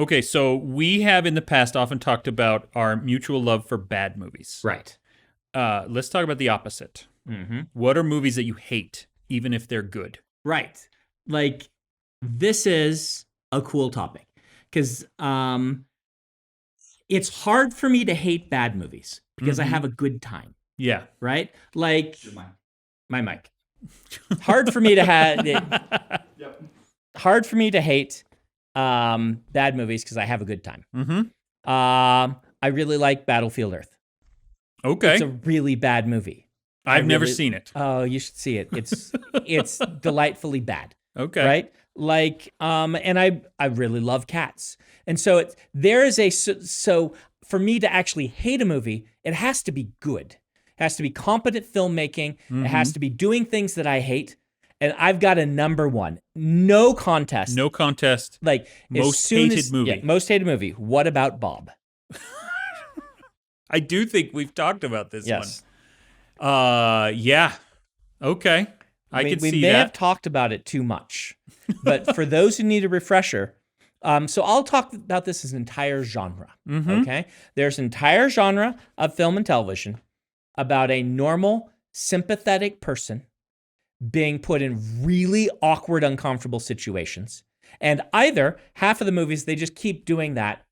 Okay, so we have in the past often talked about our mutual love for bad movies. Right. Let's talk about the opposite. Mm-hmm. What are movies that you hate, even if they're good? Right. Like, this is a cool topic because it's hard for me to hate bad movies because I have a good time. Yeah. Right? Like, my mic. Hard for me to hard for me to hate bad movies because I have a good time. I really like Battlefield Earth. Okay. It's a really bad movie. I've never seen it. Oh, you should see it. It's delightfully bad. Okay. Right? Like, and I really love cats. And so so for me to actually hate a movie, it has to be good. It has to be competent filmmaking. It has to be doing things that I hate. And I've got a number one. No contest. No contest. Like, most hated movie. Yeah, most hated movie. What about Bob? I do think we've talked about this Yes. one. Yeah. Okay. I can see that. We may have talked about it too much. But for those who need a refresher, so I'll talk about this as an entire genre. Okay? There's an entire genre of film and television about a normal, sympathetic person being put in really awkward, uncomfortable situations. And either half of the movies, they just keep doing that,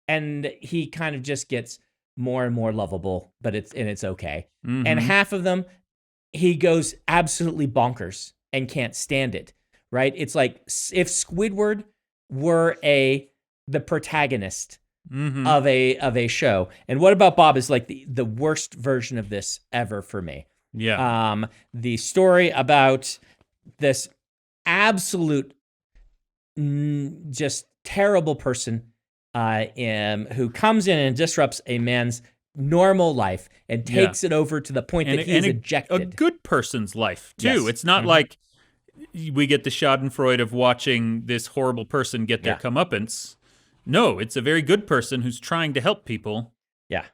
and he kind of just gets more and more lovable, but it's okay. And half of them, he goes absolutely bonkers and can't stand it, right? It's like if Squidward were the protagonist of a show. And What About Bob is like the worst version of this ever for me. Yeah. The story about this absolute just terrible person who comes in and disrupts a man's normal life and takes it over to the point that he's ejected. A good person's life, too. Yes. It's not like we get the schadenfreude of watching this horrible person get their comeuppance. No, it's a very good person who's trying to help people. Yeah.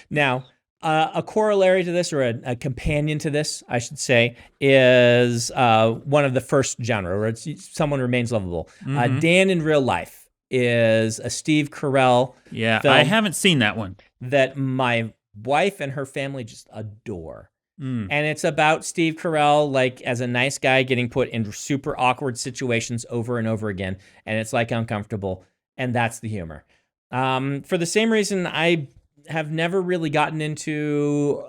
Now, a corollary to this, or a companion to this, I should say, is one of the first genre, where someone remains lovable. Dan in Real Life is a Steve Carell film. I haven't seen that one. That my wife and her family just adore. And it's about Steve Carell, like, as a nice guy getting put in super awkward situations over and over again. And it's, like, uncomfortable. And that's the humor. For the same reason, I have never really gotten into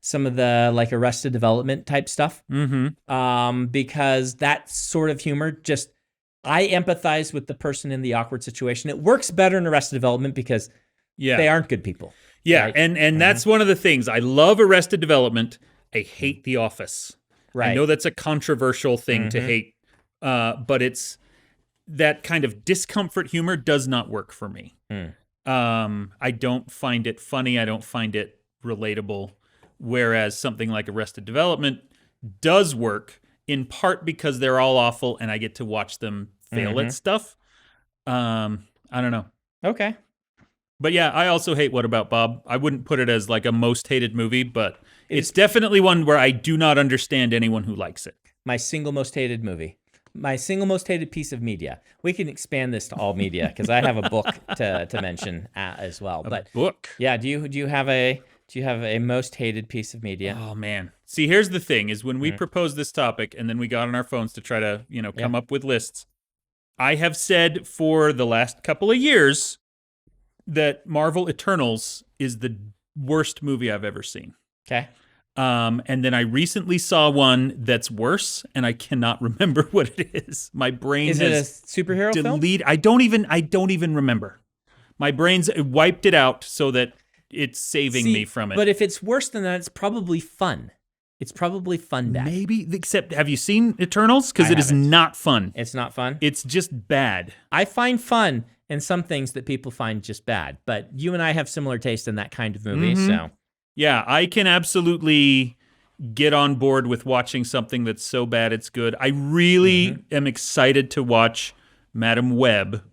some of the, like, Arrested Development type stuff. Because that sort of humor just, I empathize with the person in the awkward situation. It works better in Arrested Development because they aren't good people. Yeah, right? and that's one of the things. I love Arrested Development. I hate The Office. Right. I know that's a controversial thing to hate, but it's that kind of discomfort humor does not work for me. I don't find it funny. I don't find it relatable. Whereas something like Arrested Development does work, in part because they're all awful and I get to watch them fail at stuff. I don't know. Okay. But yeah, I also hate What About Bob. I wouldn't put it as like a most hated movie, but it's definitely one where I do not understand anyone who likes it. My single most hated movie. My single most hated piece of media. We can expand this to all media because I have a book to mention as well. A book? Yeah. Do you have a most hated piece of media? Oh man. See, here's the thing: is when we proposed this topic and then we got on our phones to try to come up with lists. I have said for the last couple of years that Marvel Eternals is the worst movie I've ever seen. Okay. And then I recently saw one that's worse, and I cannot remember what it is. My brain is it a superhero film? I don't even remember. My brain's wiped it out so that it's saving me from it. But if it's worse than that, it's probably fun. It's probably fun bad. Maybe, except have you seen Eternals? Because it is not fun. It's not fun? It's just bad. I find fun in some things that people find just bad, but you and I have similar taste in that kind of movie, so. Yeah, I can absolutely get on board with watching something that's so bad it's good. I really am excited to watch Madam Web,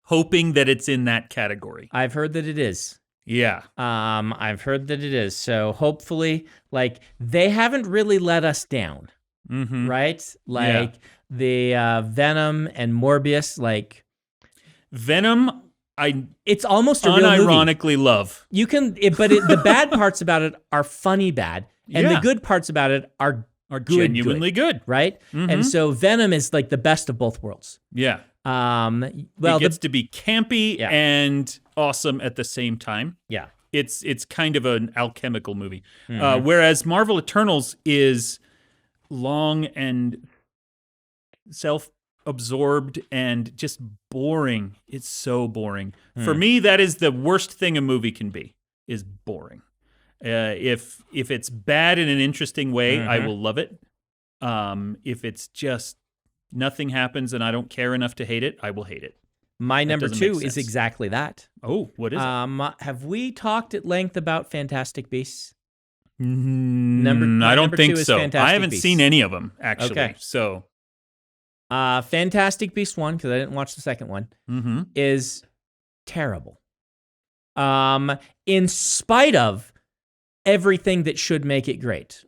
hoping that it's in that category. I've heard that it is. Yeah. I've heard that it is. So hopefully, like, they haven't really let us down, right? Like, the Venom and Morbius, like, Venom, it's almost a real movie. Unironically love. You can, the bad parts about it are funny bad, and the good parts about it are genuinely good. Right? And so Venom is like the best of both worlds. Yeah. Well, it gets to be campy and awesome at the same time. Yeah. It's kind of an alchemical movie. Whereas Marvel Eternals is long and self-absorbed and just boring. It's so boring. For me, that is the worst thing a movie can be, is boring. If it's bad in an interesting way, I will love it. If it's just nothing happens and I don't care enough to hate it, I will hate it. My number 2 is exactly that. Oh, what is it? Have we talked at length about Fantastic Beasts? I don't think so. I haven't seen any of them, actually. Okay. So, Fantastic Beast 1, because I didn't watch the second one, is terrible. In spite of everything that should make it great.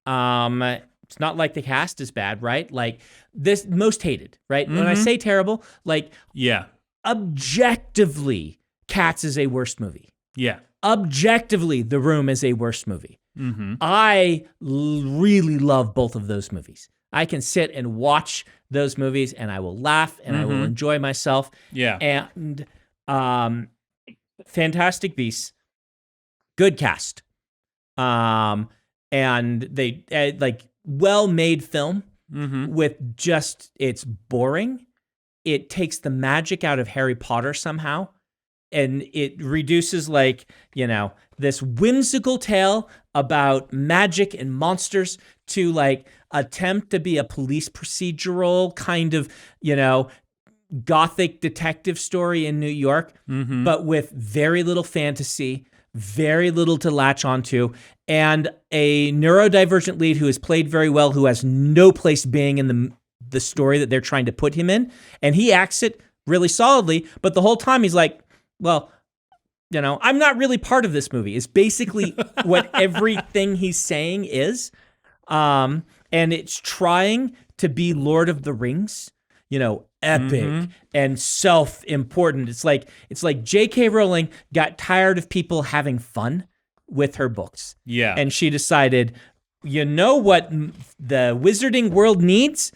It's not like the cast is bad, right? Like this most hated, right? When I say terrible, like objectively, Cats is a worse movie. Yeah. Objectively, The Room is a worse movie. I really love both of those movies. I can sit and watch those movies and I will laugh and I will enjoy myself. Yeah. And Fantastic Beasts, good cast. And they like well-made film with just, it's boring. It takes the magic out of Harry Potter somehow. And it reduces this whimsical tale about magic and monsters to attempt to be a police procedural kind of, gothic detective story in New York, but with very little fantasy, very little to latch onto, and a neurodivergent lead who is played very well, who has no place being in the story that they're trying to put him in. And he acts it really solidly, but the whole time he's like, well, I'm not really part of this movie. It's basically what everything he's saying is. And it's trying to be Lord of the Rings, epic and self-important. It's like J.K. Rowling got tired of people having fun with her books. Yeah. And she decided, you know what the wizarding world needs?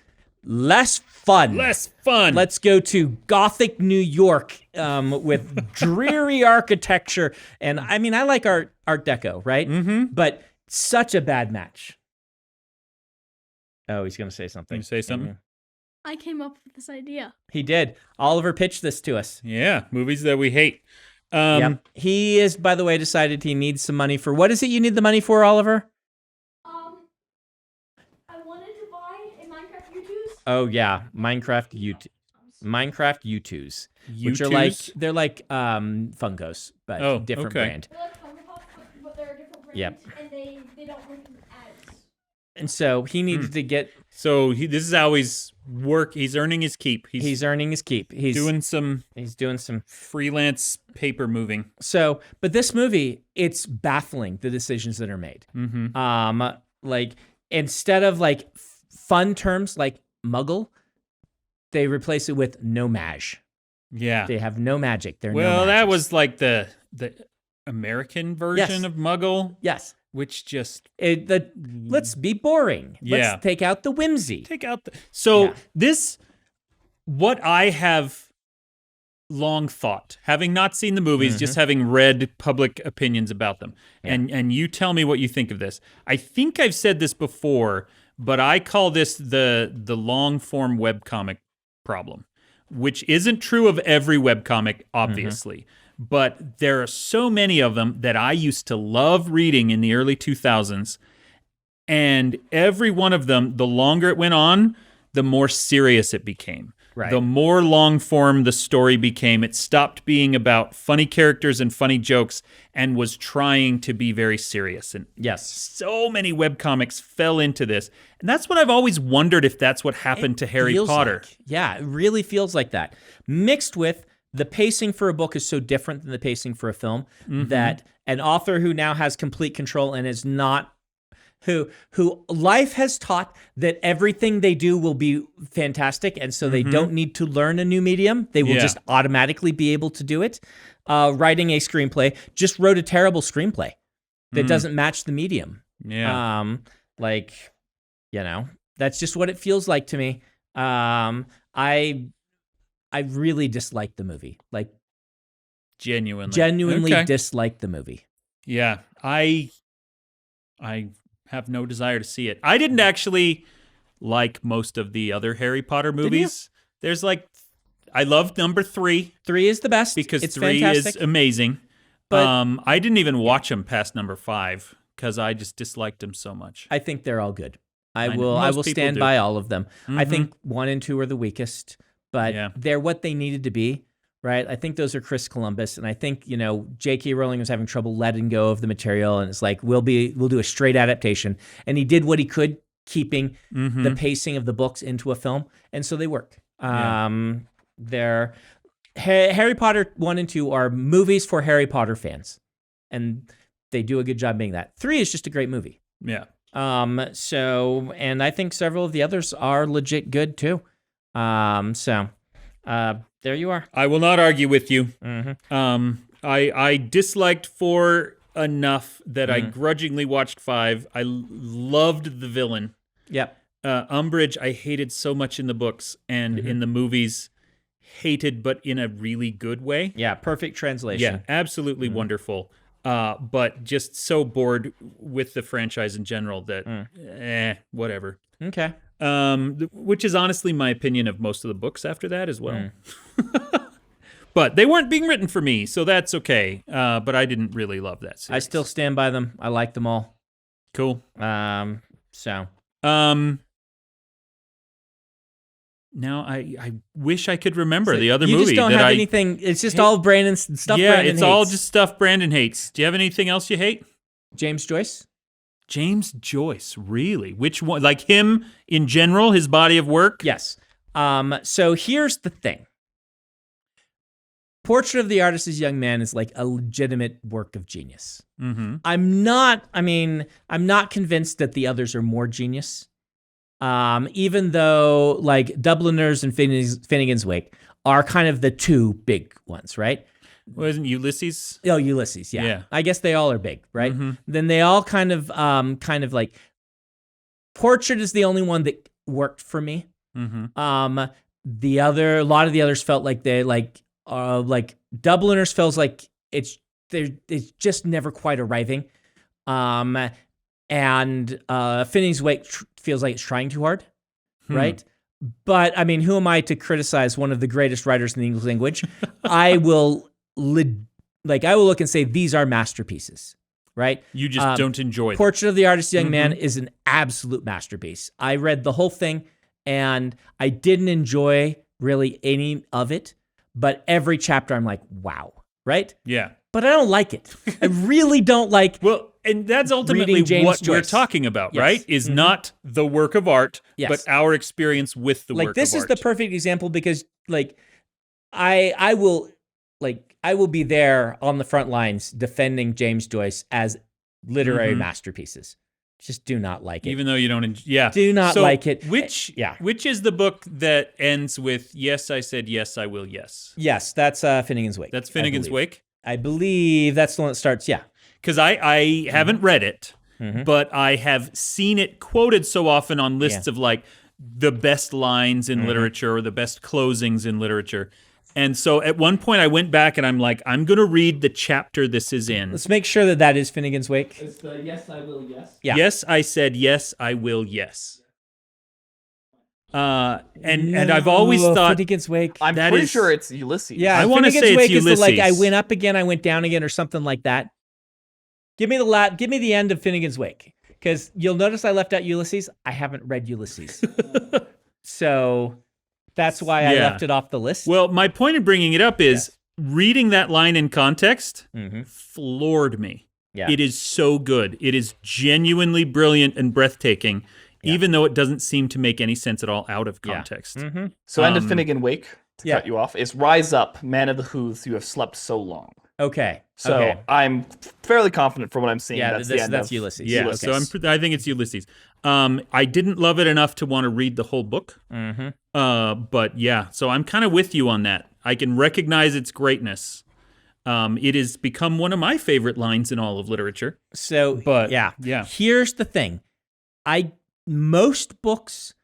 Less fun. Less fun. Let's go to Gothic New York with dreary architecture. And I mean, I like Art Deco, right? But such a bad match. Oh, he's going to say something. Can you say something? I came up with this idea. He did. Oliver pitched this to us. Yeah, movies that we hate. Yep. He is, by the way, decided he needs some money for. What is it you need the money for, Oliver? I wanted to buy a Minecraft U2s. Oh yeah, Minecraft U2s, which are they're like Funkos, but different brand. They're like Funko Pops, but they're a different brand. Yep. And they don't look as. And so he needed to get. So this is how he's He's earning his keep. He's earning his keep. He's doing some freelance paper moving. So, but this movie, it's baffling the decisions that are made. Instead of fun terms like Muggle, they replace it with no mage. Yeah, they have no magic. That was like the American version of Muggle. Yes. Which just let's be boring. Yeah. Let's take out the whimsy. This, what I have long thought, having not seen the movies, just having read public opinions about them, and you tell me what you think of this. I think I've said this before, but I call this the long form webcomic problem, which isn't true of every webcomic, obviously. But there are so many of them that I used to love reading in the early 2000s. And every one of them, the longer it went on, the more serious it became. Right. The more long form the story became. It stopped being about funny characters and funny jokes and was trying to be very serious. And so many webcomics fell into this. And that's what I've always wondered, if that's what happened to Harry Potter. Yeah, it really feels like that. Mixed with the pacing for a book is so different than the pacing for a film that an author who now has complete control and is not who life has taught that everything they do will be fantastic, and so they don't need to learn a new medium. They will just automatically be able to do it. Writing a screenplay, just wrote a terrible screenplay that doesn't match the medium. Yeah. That's just what it feels like to me. I really disliked the movie. Like, genuinely disliked the movie. Yeah, I have no desire to see it. I didn't actually like most of the other Harry Potter movies. There's I loved number 3. 3 is the best because it's 3 fantastic. is amazing. But I didn't even watch them past number 5 because I just disliked them so much. I think they're all good. I know, will most people stand do. by all of them. I think 1 and 2 are the weakest, but they're what they needed to be. Right, I think those are Chris Columbus, and I think J.K. Rowling was having trouble letting go of the material, and it's like we'll do a straight adaptation, and he did what he could, keeping the pacing of the books into a film, and so they work. They're Harry Potter 1 and 2 are movies for Harry Potter fans, and they do a good job being that. 3 is just a great movie. Yeah. And I think several of the others are legit good too. There you are. I will not argue with you. I disliked 4 enough that I grudgingly watched 5. I loved the villain. Yep. Umbridge, I hated so much in the books and in the movies. Hated, but in a really good way. Yeah, perfect translation. Yeah, absolutely wonderful. But just so bored with the franchise in general that, whatever. Okay. Which is honestly my opinion of most of the books after that as well. But they weren't being written for me, so that's okay. But I didn't really love that series. I still stand by them. I like them all. Cool. Now I wish I could remember the other movie. You just don't have anything. It's just all Brandon's stuff. Yeah, Brandon it's hates. all just stuff Brandon hates. Do you have anything else you hate? James Joyce. James Joyce, really? Which one? Like him in general, his body of work? Yes. So here's the thing. Portrait of the Artist's Young Man is like a legitimate work of genius. I'm not convinced that the others are more genius. Even though like Dubliners and Finnegan's Wake are kind of the 2 big ones, right? Wasn't Ulysses? Oh, Ulysses, yeah. I guess they all are big, right? Then they all kind of like Portrait is the only one that worked for me. A lot of the others felt like they like Dubliners feels like it's just never quite arriving. And Finnegan's Wake feels like it's trying too hard, right? But I mean, who am I to criticize one of the greatest writers in the English language? I will look and say these are masterpieces, right? You just don't enjoy them. Portrait of the Artist's Young Man is an absolute masterpiece. I read the whole thing, and I didn't enjoy really any of it, but every chapter I'm like, wow, right? Yeah. But I don't like it. I really don't like. Well, and that's ultimately what we're talking about, right? Is not the work of art, but our experience with the work of art. This is the perfect example because, like, I will be there on the front lines defending James Joyce as literary masterpieces. Just do not like it. Even though you don't, do not like it. Which is the book that ends with "Yes, I said yes, I will yes"? Yes, that's Finnegan's Wake. That's Finnegan's Wake. I believe that's the one that starts. Yeah, because I haven't read it, but I have seen it quoted so often on lists of like the best lines in literature or the best closings in literature. And so at one point I went back and I'm like, I'm going to read the chapter this is in. Let's make sure that is Finnegan's Wake. It's the yes, I will, yes. Yeah. Yes, I said yes, I will, yes. And I've always thought Finnegan's Wake. I'm pretty sure it's Ulysses. Yeah, I want to say Wake it's Ulysses. Ulysses. I went up again, I went down again, or something like that. Give me the end of Finnegan's Wake, because you'll notice I left out Ulysses. I haven't read Ulysses, so that's why I left it off the list. Well, my point in bringing it up is reading that line in context floored me. Yeah. It is so good. It is genuinely brilliant and breathtaking, even though it doesn't seem to make any sense at all out of context. So end of Finnegan Wake, to cut you off, is "Rise up, man of the hooves, you have slept so long." Okay. So okay. I'm fairly confident from what I'm seeing. Yeah, that's the end that's of Ulysses. Yeah, Ulysses. so I think it's Ulysses. I didn't love it enough to want to read the whole book. Mm-hmm. But yeah, so I'm kind of with you on that. I can recognize its greatness. It has become one of my favorite lines in all of literature. So, But yeah. yeah. Here's the thing. Most books,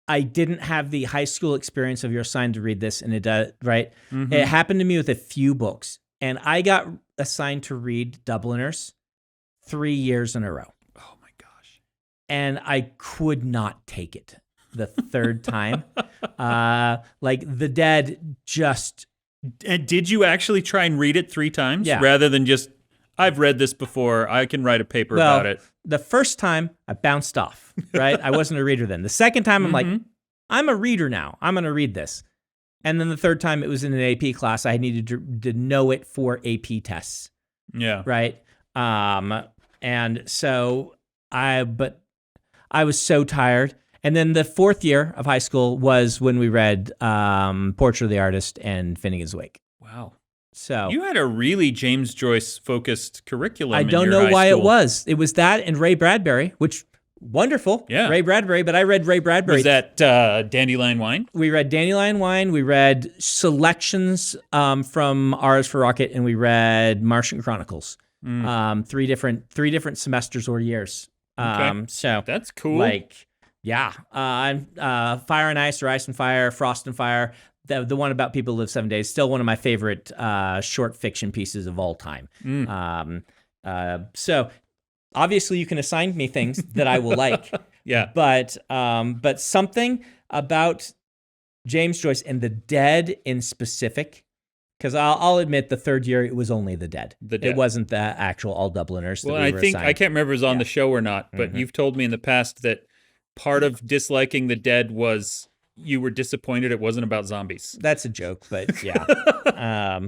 I didn't have the high school experience of you're assigned to read this, and it does, right? Mhm. It happened to me with a few books, and I got assigned to read Dubliners 3 years in a row. Oh my gosh. And I could not take it the third time. Like The Dead just... And did you actually try and read it 3 times? Yeah. Rather than just, I've read this before, I can write a paper about it. The first time, I bounced off, right? I wasn't a reader then. The second time, I'm like, I'm a reader now. I'm going to read this. And then the third time, it was in an AP class. I needed to know it for AP tests, Yeah. right? And so I was so tired. And then the fourth year of high school was when we read Portrait of the Artist and Finnegan's Wake. Wow. So You had a really James Joyce focused curriculum. I in don't your know high why school. it was. It was that and Ray Bradbury, which wonderful. Yeah. Ray Bradbury, but I read Ray Bradbury. Was that Dandelion Wine? We read Dandelion Wine. We read selections from R's for Rocket, and we read Martian Chronicles. 3 different semesters or years. Okay. So That's cool. like, yeah. Fire and Ice or Ice and Fire, Frost and Fire. The one about people who live 7 days, still one of my favorite short fiction pieces of all time. So obviously you can assign me things that I will like. Yeah. But something about James Joyce and The Dead in specific, because I'll admit the third year it was only The Dead. The Dead. It wasn't the actual all Dubliners. That Well, we I were think, assigned. I can't remember if it was on the show or not, but you've told me in the past that part of disliking The Dead was you were disappointed it wasn't about zombies. That's a joke, but yeah.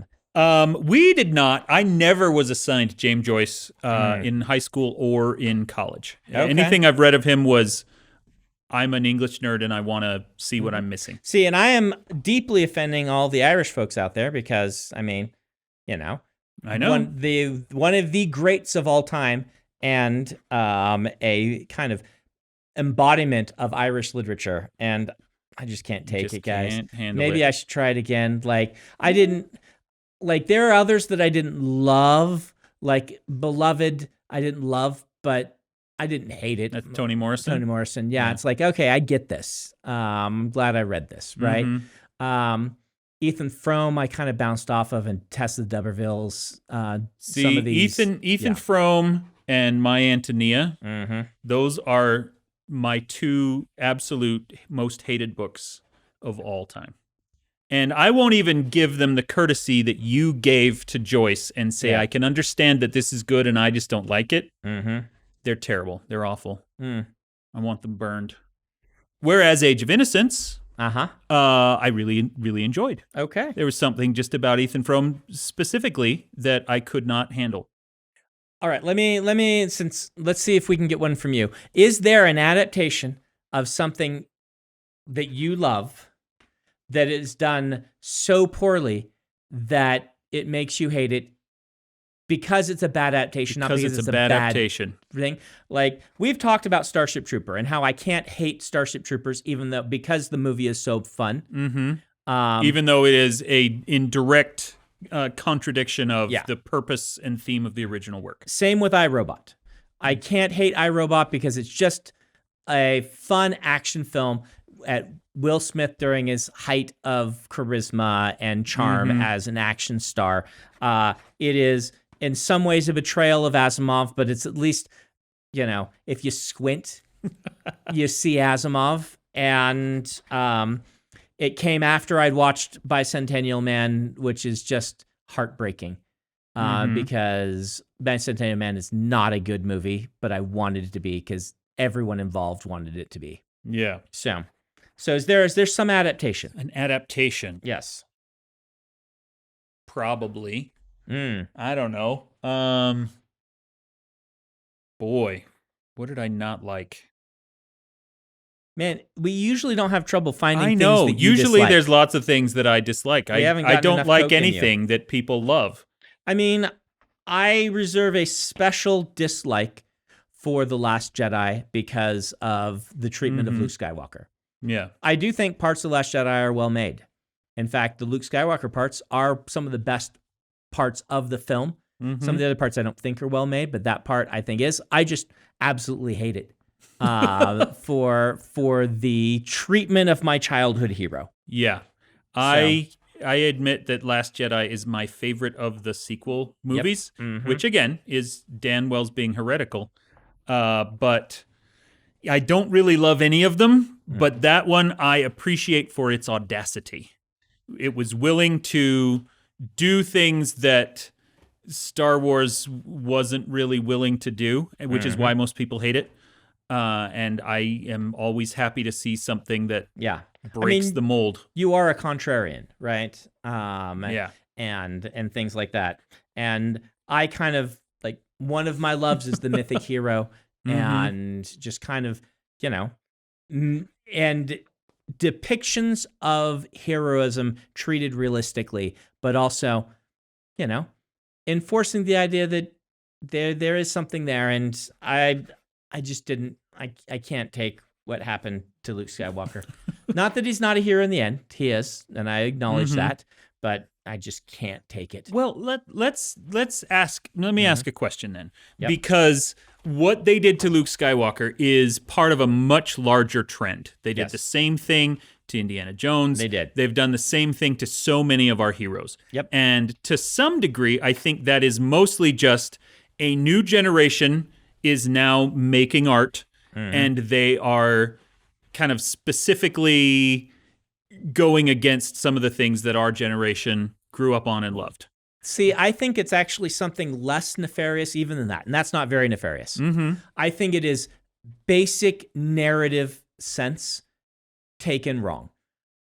We did not. I never was assigned James Joyce in high school or in college. Okay. Anything I've read of him was, I'm an English nerd and I want to see what I'm missing. See, and I am deeply offending all the Irish folks out there because, I mean, you know, I know. one of the greats of all time and a kind of embodiment of Irish literature, and I just can't take it, guys. Can't handle Maybe it. I should try it again. Like there are others that I didn't love, like Beloved. I didn't love, but I didn't hate it. That's Toni Morrison. Toni Morrison. Yeah, it's like, okay, I get this. I'm glad I read this, right? Ethan Frome, I kind of bounced off of, and Tessa D'Urberville's. See, some of these, Ethan Frome and My Antonia, those are my 2 absolute most hated books of all time. And I won't even give them the courtesy that you gave to Joyce and say, I can understand that this is good and I just don't like it. They're terrible. They're awful. I want them burned. Whereas Age of Innocence, I really, really enjoyed. Okay. There was something just about Ethan Frome specifically that I could not handle. All right, let's see if we can get one from you. Is there an adaptation of something that you love that is done so poorly that it makes you hate it because it's a bad adaptation, not because it's a bad adaptation thing? Like, we've talked about Starship Trooper and how I can't hate Starship Troopers because the movie is so fun. Even though it is in direct contradiction of the purpose and theme of the original work. Same with iRobot. I can't hate iRobot because it's just a fun action film at Will Smith during his height of charisma and charm as an action star. It is in some ways a betrayal of Asimov, but it's at least, if you squint, you see Asimov. And it came after I'd watched Bicentennial Man, which is just heartbreaking because Bicentennial Man is not a good movie, but I wanted it to be because everyone involved wanted it to be. Yeah. So is there some adaptation? An adaptation? Yes. Probably. I don't know. Boy, what did I not like? Man, we usually don't have trouble finding things that you usually dislike. there's lots of things that I dislike. I don't like anything that people love. I mean, I reserve a special dislike for The Last Jedi because of the treatment of Luke Skywalker. Yeah. I do think parts of The Last Jedi are well made. In fact, the Luke Skywalker parts are some of the best parts of the film. Some of the other parts I don't think are well made, but that part I think is. I just absolutely hate it for the treatment of my childhood hero. Yeah. I admit that Last Jedi is my favorite of the sequel movies, which again is Dan Wells being heretical. But I don't really love any of them, but that one I appreciate for its audacity. It was willing to do things that Star Wars wasn't really willing to do, which is why most people hate it. And I am always happy to see something that breaks the mold. You are a contrarian, right? Yeah. And things like that. And I kind of like, one of my loves is the mythic hero, and just kind of, you know, and depictions of heroism treated realistically, but also, you know, enforcing the idea that there is something there. And I just didn't, I can't take what happened to Luke Skywalker. Not that he's not a hero in the end. He is, and I acknowledge that, but I just can't take it. Well, let's ask. Let me ask a question then, because what they did to Luke Skywalker is part of a much larger trend. They did the same thing to Indiana Jones. They did. They've done the same thing to so many of our heroes. Yep. And to some degree, I think that is mostly just a new generation is now making art, and they are kind of specifically going against some of the things that our generation grew up on and loved. See, I think it's actually something less nefarious even than that, and that's not very nefarious. I think it is basic narrative sense taken wrong.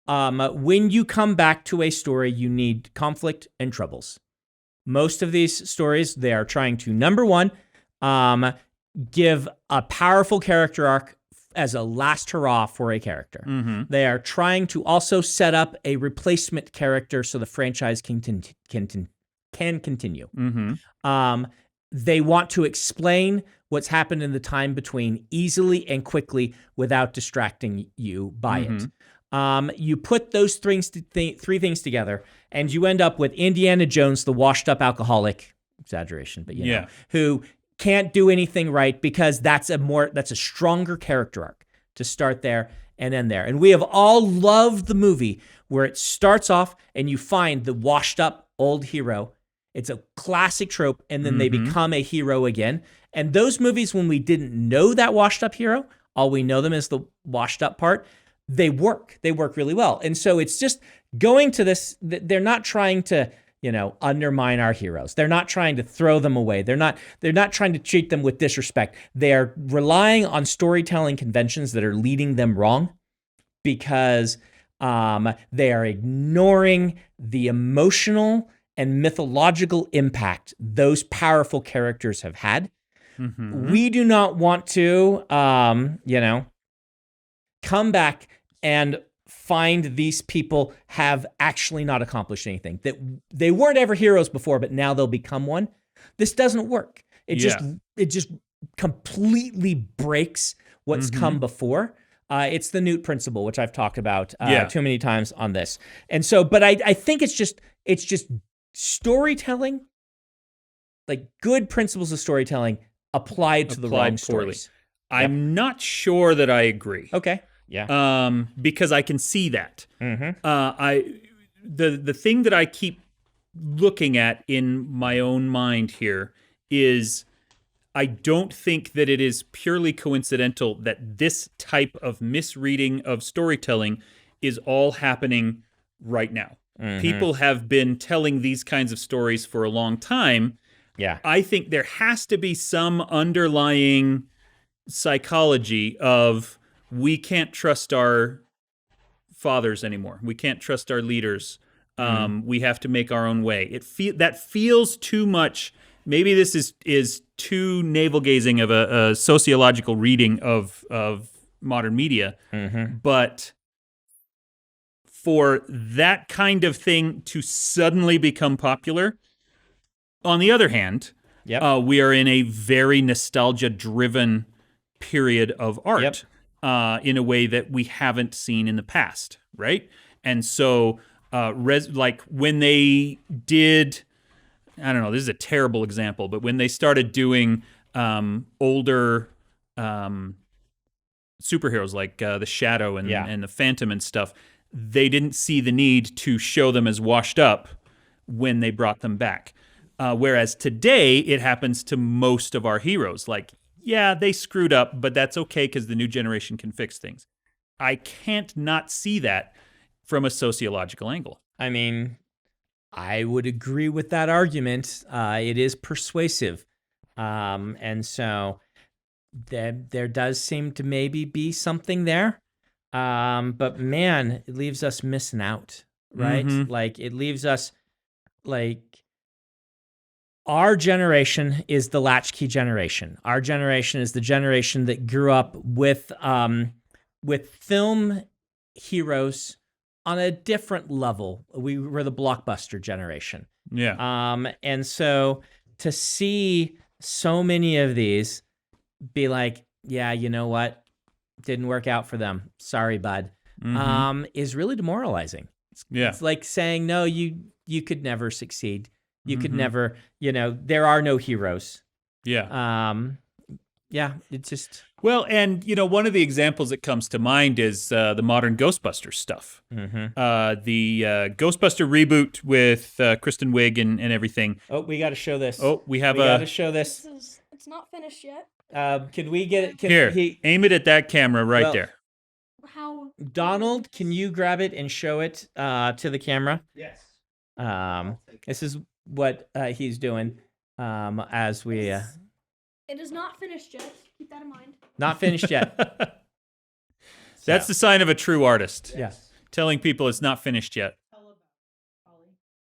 When you come back to a story, you need conflict and troubles. Most of these stories, they are trying to, number one, give a powerful character arc as a last hurrah for a character. They are trying to also set up a replacement character so the franchise can continue. They want to explain what's happened in the time between easily and quickly without distracting you by it. You put those three things together, and you end up with Indiana Jones, the washed-up alcoholic, exaggeration, but you know, who can't do anything right because that's a stronger character arc to start there and end there. And we have all loved the movie where it starts off and you find the washed-up old hero. It's a classic trope, and then they become a hero again. And those movies, when we didn't know that washed-up hero, all we know them as the washed-up part, they work. They work really well. And so it's just going to this, they're not trying to, you know, undermine our heroes. They're not trying to throw them away. They're not trying to treat them with disrespect. They're relying on storytelling conventions that are leading them wrong because they are ignoring the emotional and mythological impact those powerful characters have had. We do not want to, you know, come back and find these people have actually not accomplished anything, that they weren't ever heroes before, but now they'll become one. This doesn't work. It just completely breaks what's come before. It's the Newt principle, which I've talked about too many times on this. And so, but I think it's just storytelling, like good principles of storytelling applied to the wrong stories. I'm not sure that I agree. Okay. Yeah. Because I can see that. The thing that I keep looking at in my own mind here is I don't think that it is purely coincidental that this type of misreading of storytelling is all happening right now. People have been telling these kinds of stories for a long time. Yeah. I think there has to be some underlying psychology of we can't trust our fathers anymore. We can't trust our leaders. We have to make our own way. That feels too much. Maybe this is too navel-gazing of a sociological reading of modern media. But for that kind of thing to suddenly become popular, On the other hand, Yep. we are in a very nostalgia-driven period of art in a way that we haven't seen in the past, right? And so, like when they did, I don't know, this is a terrible example, but when they started doing older superheroes like the Shadow and the Phantom and stuff, they didn't see the need to show them as washed up when they brought them back. Whereas today, it happens to most of our heroes. Like, yeah, they screwed up, but that's okay because the new generation can fix things. I can't not see that from a sociological angle. I mean, I would agree with that argument. It is persuasive. And so there does seem to maybe be something there. But man, it leaves us missing out, right? Mhm. Like, it leaves us, like, our generation is the Latchkey Generation. Our generation is the generation that grew up with film heroes on a different level. We were the blockbuster generation. Yeah. And so to see so many of these be like, yeah, you know what? Didn't work out for them. Sorry, bud. Is really demoralizing. Yeah. It's like saying, no, you could never succeed. You could never, there are no heroes. Yeah. Yeah, it's just... Well, and, one of the examples that comes to mind is the modern Ghostbusters stuff. The Ghostbuster reboot with Kristen Wiig and everything. Oh, we got to show this. Oh, we got to show this. It's not finished yet. Can we get it? Here, aim it at that camera there. How? Donald, can you grab it and show it to the camera? Yes. This is what he's doing as we... It is not finished yet. Keep that in mind. Not finished yet. That's the sign of a true artist. Yes. Telling people it's not finished yet.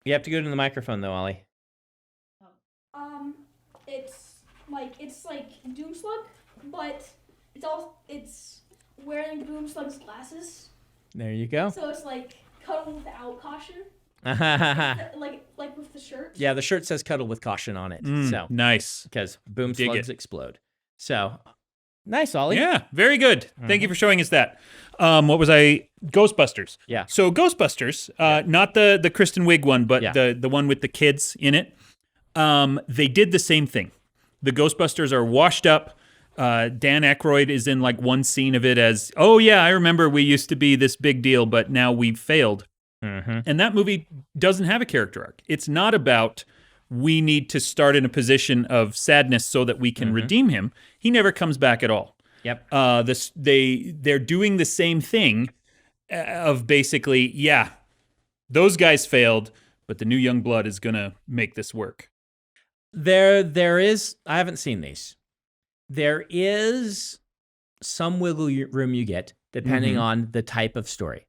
You have to go to the microphone, though, Ollie. It's like Doomslug, but it's wearing Doomslug's glasses. There you go. So it's like cuddle without caution. Like with the shirt. Yeah, the shirt says "cuddle with caution" on it. So nice, because boom slugs explode. So nice, Ollie. Yeah, very good. Thank you for showing us that. What was I? Ghostbusters. Yeah. So Ghostbusters, not the Kristen Wiig one, but the one with the kids in it. They did the same thing. The Ghostbusters are washed up. Dan Aykroyd is in like one scene of it as, oh yeah, I remember we used to be this big deal, but now we've failed. And that movie doesn't have a character arc. It's not about we need to start in a position of sadness so that we can redeem him. He never comes back at all. Yep. They're doing the same thing of basically, yeah, those guys failed, but the new young blood is gonna make this work. There is. I haven't seen these. There is some wiggle room you get depending on the type of story.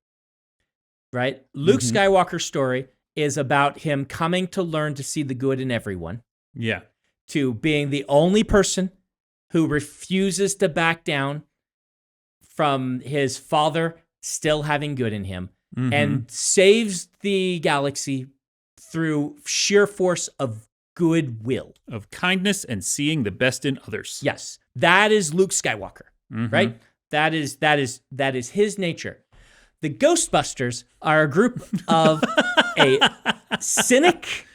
Right? Luke Skywalker's story is about him coming to learn to see the good in everyone. Yeah. To being the only person who refuses to back down from his father still having good in him and saves the galaxy through sheer force of goodwill. Of kindness and seeing the best in others. Yes. That is Luke Skywalker, right? That is his nature. The Ghostbusters are a group of a cynic,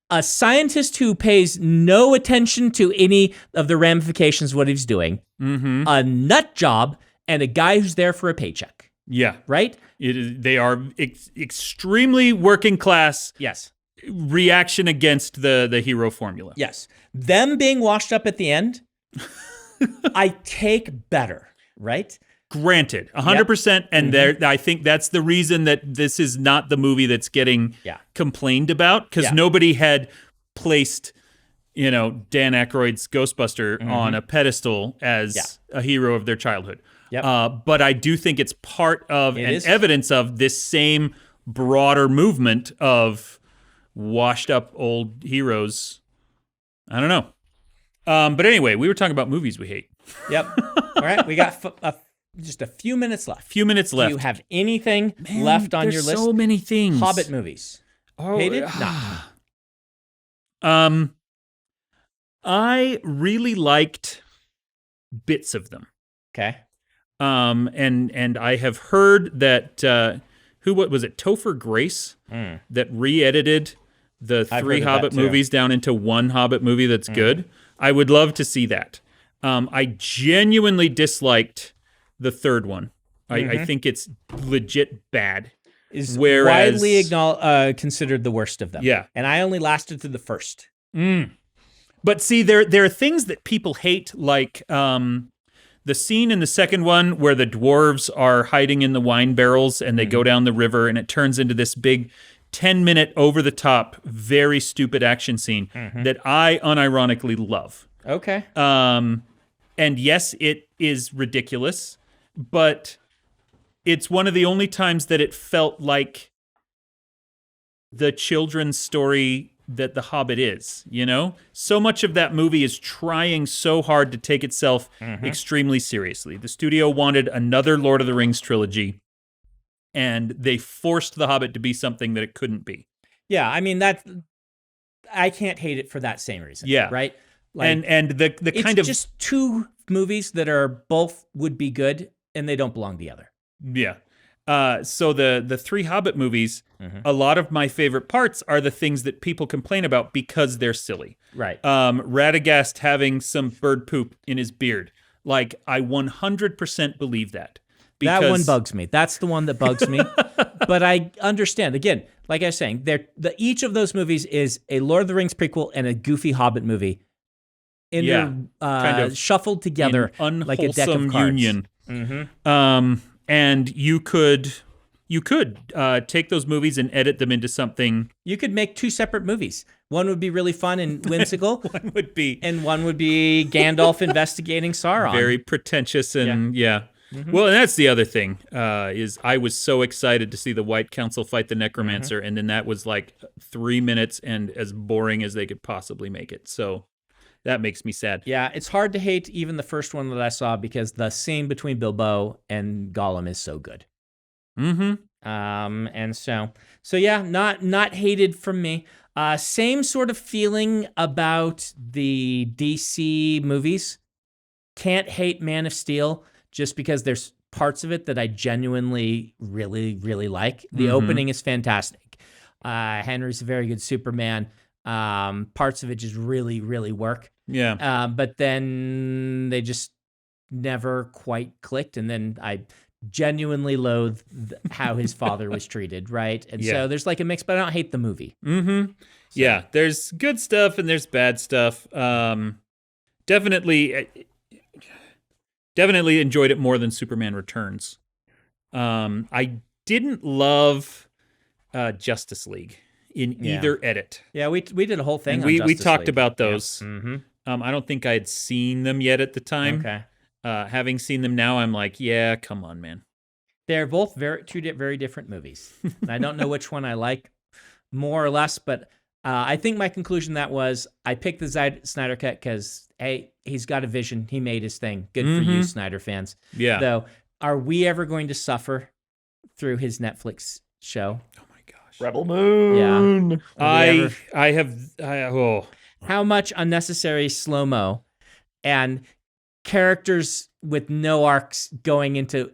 a scientist who pays no attention to any of the ramifications of what he's doing, a nut job, and a guy who's there for a paycheck. Yeah. Right? They are extremely working class. Yes. Reaction against the hero formula. Yes. Them being washed up at the end, I take better, right? Granted, 100%, and I think that's the reason that this is not the movie that's getting complained about, because nobody had placed, Dan Aykroyd's Ghostbuster on a pedestal as a hero of their childhood. Yep. But I do think it's part of evidence of this same broader movement of washed up old heroes. I don't know. But anyway, we were talking about movies we hate. Yep. All right, we got just a few minutes left. Do you have anything left on your list? There's so many things. Hobbit movies. Oh, Hated? nah. I really liked bits of them. Okay. And I have heard that what was it, Topher Grace, that re-edited the I've three heard of Hobbit that, too. movies down into one Hobbit movie that's good. I would love to see that. I genuinely disliked the third one. I think it's legit bad. Is Whereas- widely considered the worst of them. Yeah. And I only lasted through the first. But see, there are things that people hate, like the scene in the second one where the dwarves are hiding in the wine barrels and they go down the river and it turns into this big 10-minute over-the-top, very stupid action scene that I unironically love. Okay. And yes, it is ridiculous, but it's one of the only times that it felt like the children's story that The Hobbit is, you know? So much of that movie is trying so hard to take itself extremely seriously. The studio wanted another Lord of the Rings trilogy, and they forced The Hobbit to be something that it couldn't be. Yeah, I mean, I can't hate it for that same reason. Yeah. Right? Like, And the it's kind of... just two movies that are both would be good, and they don't belong together. Yeah. So the three Hobbit movies, a lot of my favorite parts are the things that people complain about because they're silly. Right. Radagast having some bird poop in his beard. Like, I 100% believe that. That one Because- bugs me. That's the one that bugs me. But I understand. Again, like I was saying, each of those movies is a Lord of the Rings prequel and a goofy Hobbit movie. kind of shuffled together an like a deck of unwholesome cards. union. And you could take those movies and edit them into something. You could make two separate movies. One would be really fun and whimsical, One would be and one would be Gandalf investigating Sauron. very pretentious and Well, and that's the other thing, is I was so excited to see the White Council fight the Necromancer, and then that was like 3 minutes and as boring as they could possibly make it. So that makes me sad. Yeah, it's hard to hate even the first one that I saw because the scene between Bilbo and Gollum is so good. And so yeah, not hated from me. Same sort of feeling about the DC movies. Can't hate Man of Steel just because there's parts of it that I genuinely really, really like. The opening is fantastic. Henry's a very good Superman. Parts of it just really, really work. Yeah. But then they just never quite clicked. And then I genuinely loathe how his father was treated, right? And so there's like a mix, but I don't hate the movie. Yeah, there's good stuff and there's bad stuff. Definitely enjoyed it more than Superman Returns. I didn't love Justice League in either edit. Yeah, we did a whole thing And on we Justice talked League. about those. Yeah. I don't think I had seen them yet at the time. Okay. Having seen them now, I'm like, yeah, come on, man. They're both two very different movies. And I don't know which one I like more or less, but I think my conclusion that was I picked the Snyder Cut because, hey, he's got a vision. He made his thing. Good for you, Snyder fans. Yeah. Though, are we ever going to suffer through his Netflix show? Oh my gosh. Rebel Moon. Yeah. How much unnecessary slow-mo and characters with no arcs going into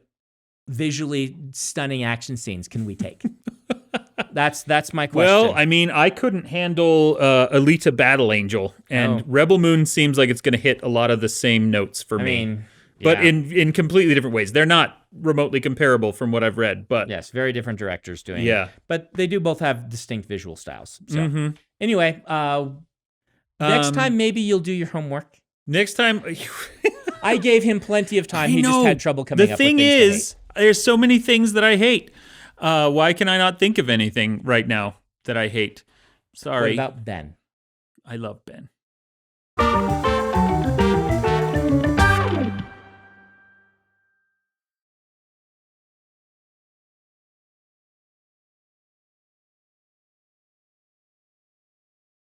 visually stunning action scenes can we take? That's my question. Well, I mean, I couldn't handle Alita Battle Angel, and Rebel Moon seems like it's going to hit a lot of the same notes for me. But in completely different ways. They're not remotely comparable from what I've read, but yes, very different directors doing it. But they do both have distinct visual styles. So anyway, next time maybe you'll do your homework. Next time, I gave him plenty of time. He just had trouble coming up with things The thing to is, there's so many things that I hate. Why can I not think of anything right now that I hate? Sorry. What about Ben? I love Ben.